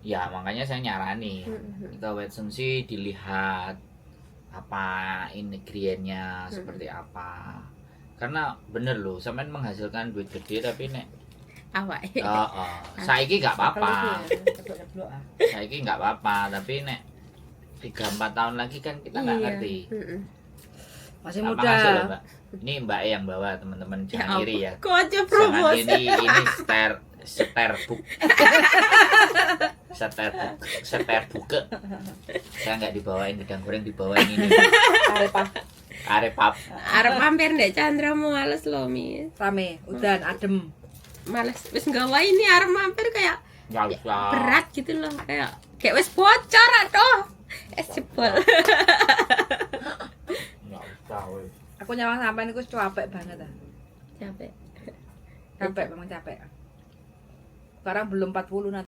Ya makanya saya nyarani ke Watson sih dilihat apa ingredientnya seperti apa, karena bener loh sampean menghasilkan duit gede tapi nek Awak. saiki gak apa-apa, saiki gak apa-apa, tapi nek 3-4 tahun lagi kan kita nggak ngerti. Masih Apa muda. ngasih loh, Mbak? Ini Mbak yang bawa, teman-teman jangan iri ya. Kok aja Jangan promosi. ini sterbuk. Sterbuk. Saya nggak dibawain gedang goreng, dibawain ini. Arepap. Arep mampir ndek Chandra males loh, Mis. Rame, udan, adem. Males wis gawa ini arep mampir kayak Nggak usah. berat gitu loh, kayak wis bocor atuh. Es jebol. Nggak usah, weh. Aku nyawang sampean iku capek banget ah. Capek. Capek memang capek. Sekarang belum 40 nanti.